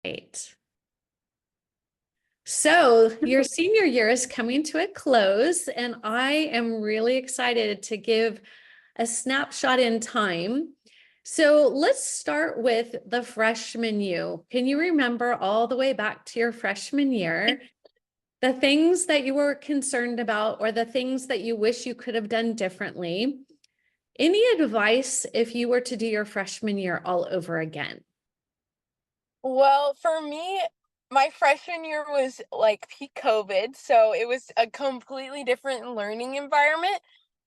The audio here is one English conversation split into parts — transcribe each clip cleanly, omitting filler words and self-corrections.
Right. So your senior year is coming to a close, and I am really excited to give a snapshot in time. So let's start with the freshman you. Can you remember all the way back to your freshman year, the things that you were concerned about or the things that you wish you could have done differently? Any advice if you were to do your freshman year all over again? Well, for me, my freshman year was like peak COVID, so it was a completely different learning environment.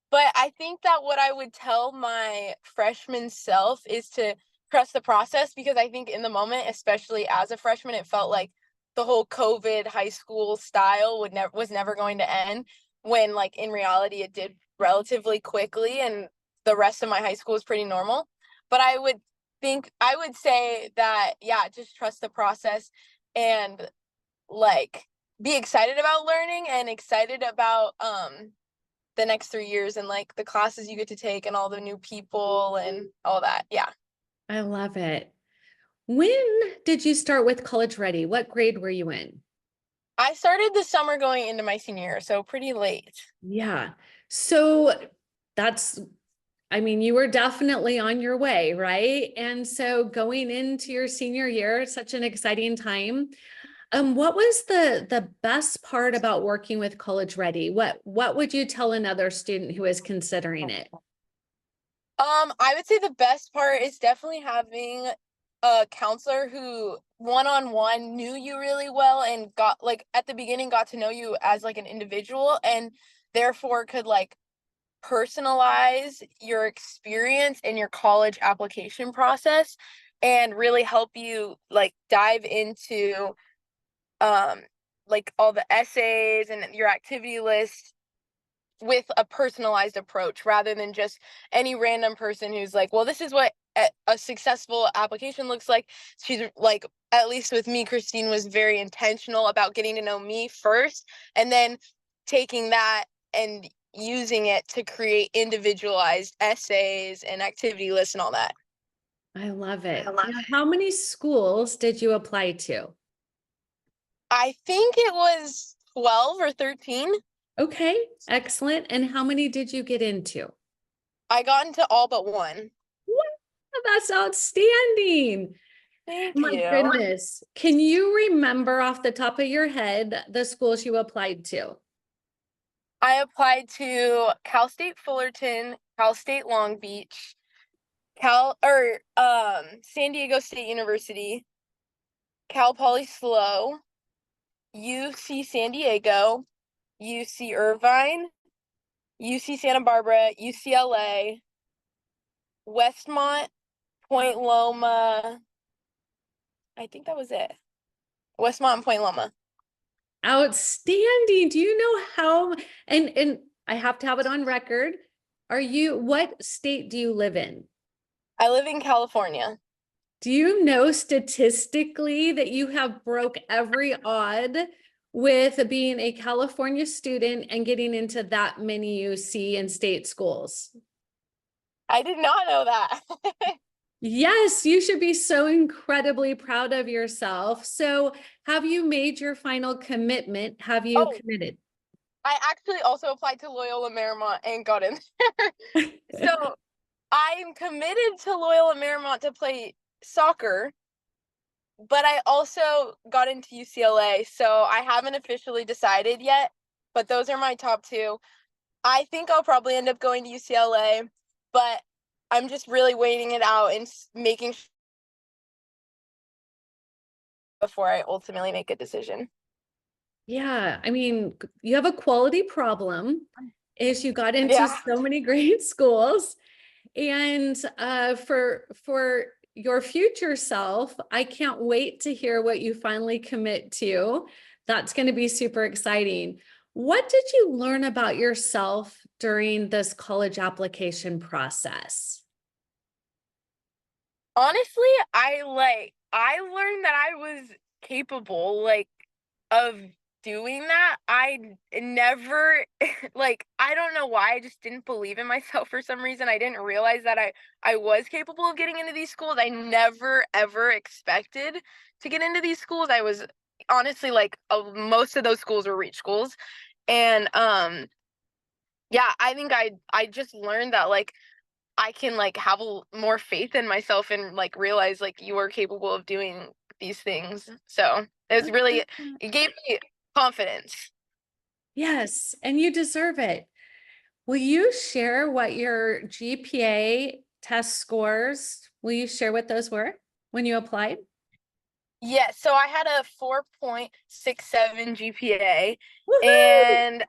But I think that what I would tell my freshman self is to trust the process because I think in the moment, especially as a freshman, it felt like the whole COVID high school style was never going to end when like in reality it did relatively quickly and the rest of my high school was pretty normal. But I would say that yeah, just trust the process and like be excited about learning and excited about the next 3 years and like the classes you get to take and all the new people and all that. Yeah. I love it. When did you start with College Ready? What grade were you in? I started the summer going into my senior year, so pretty late. Yeah. So that's, I mean, you were definitely on your way, right? And so going into your senior year, such an exciting time. What was the best part about working with College Ready? What would you tell another student who is considering it? I would say the best part is definitely having a counselor who one-on-one knew you really well and got like at the beginning got to know you as like an individual and therefore could like personalize your experience in your college application process and really help you like dive into um like all the essays and your activity list with a personalized approach rather than just any random person who's like, well, this is what a successful application looks like. She's like, at least with me, Christine was very intentional about getting to know me first and then taking that and using it to create individualized essays and activity lists and all that. I love it. Now, how many schools did you apply to? I think it was 12 or 13. Okay, excellent. And how many did you get into? I got into all but one. Wow, that's outstanding. Thank My you. goodness. Can you remember off the top of your head the schools you applied to? I applied to Cal State Fullerton, Cal State Long Beach, San Diego State University, Cal Poly SLO, UC San Diego, UC Irvine, UC Santa Barbara, UCLA, Westmont, Point Loma. I think that was it. Westmont and Point Loma. Outstanding. Do you know how, and I have to have it on record. What state do you live in? I live in California. Do you know statistically that you have broke every odd with being a California student and getting into that many UC and state schools? I did not know that. Yes, you should be so incredibly proud of yourself. So, have you made your final commitment? Have you Oh, committed? I actually also applied to Loyola Marymount and got in there. So I'm committed to Loyola Marymount to play soccer, but I also got into UCLA, so I haven't officially decided yet, but those are my top two. I think I'll probably end up going to UCLA, but I'm just really waiting it out and making sure before I ultimately make a decision. Yeah, I mean, you have a quality problem is you got into Yeah. so many great schools. And for your future self, I can't wait to hear what you finally commit to. That's going to be super exciting. What did you learn about yourself during this college application process? Honestly, I learned that I was capable, like, of doing that, never like I don't know why I just didn't believe in myself for some reason. I didn't realize that I was capable of getting into these schools. I never ever expected to get into these schools. I was honestly like most of those schools were reach schools. And yeah, I think I just learned that like I can like have more faith in myself and like realize like you are capable of doing these things. So it was really it gave me confidence. Yes, and you deserve it. Will you share what your GPA test scores, will you share what those were when you applied? Yes, so I had a 4.67 GPA Woohoo! and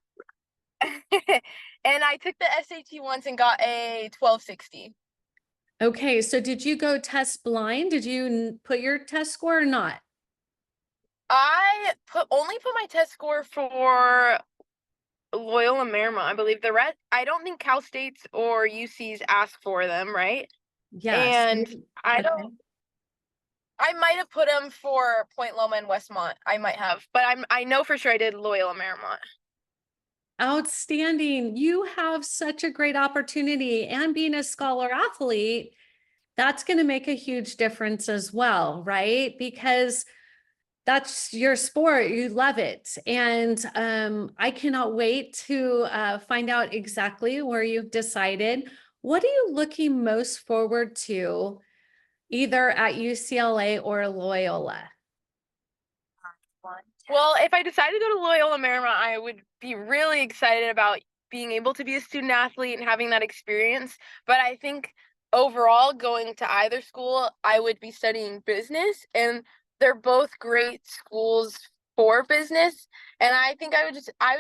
and I took the SAT once and got a 1260. Okay, so did you go test blind? Did you put your test score or not? I only put my test score for Loyola Marymount, I believe. The rest, I don't think Cal State's or UC's ask for them, right? Yes. And I Okay. don't. I might have put them for Point Loma and Westmont. I might have, but I know for sure I did Loyola Marymount. Outstanding. You have such a great opportunity, and being a scholar athlete, that's going to make a huge difference as well, right? Because that's your sport, you love it. And I cannot wait to find out exactly where you've decided. What are you looking most forward to, either at UCLA or Loyola? Well, if I decided to go to Loyola Marymount, I would be really excited about being able to be a student athlete and having that experience. But I think overall, going to either school, I would be studying business, and they're both great schools for business. And I think I would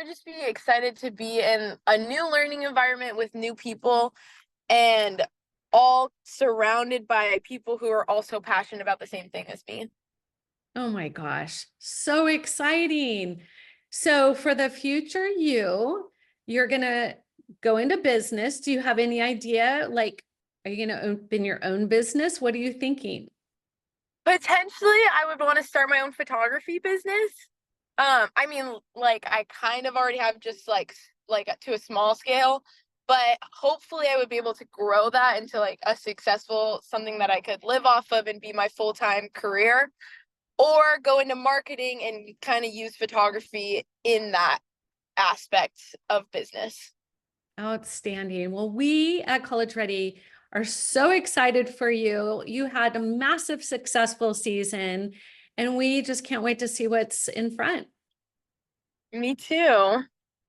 just be excited to be in a new learning environment with new people and all surrounded by people who are also passionate about the same thing as me. Oh my gosh, so exciting. So for the future you're gonna go into business. Do you have any idea? Like, are you gonna open your own business? What are you thinking? Potentially, I would want to start my own photography business. I mean, like I kind of already have just like to a small scale, but hopefully I would be able to grow that into like a successful something that I could live off of and be my full-time career, or go into marketing and kind of use photography in that aspect of business. Outstanding. Well, we at College Ready are so excited for you. You had a massive successful season, and we just can't wait to see what's in front. Me too.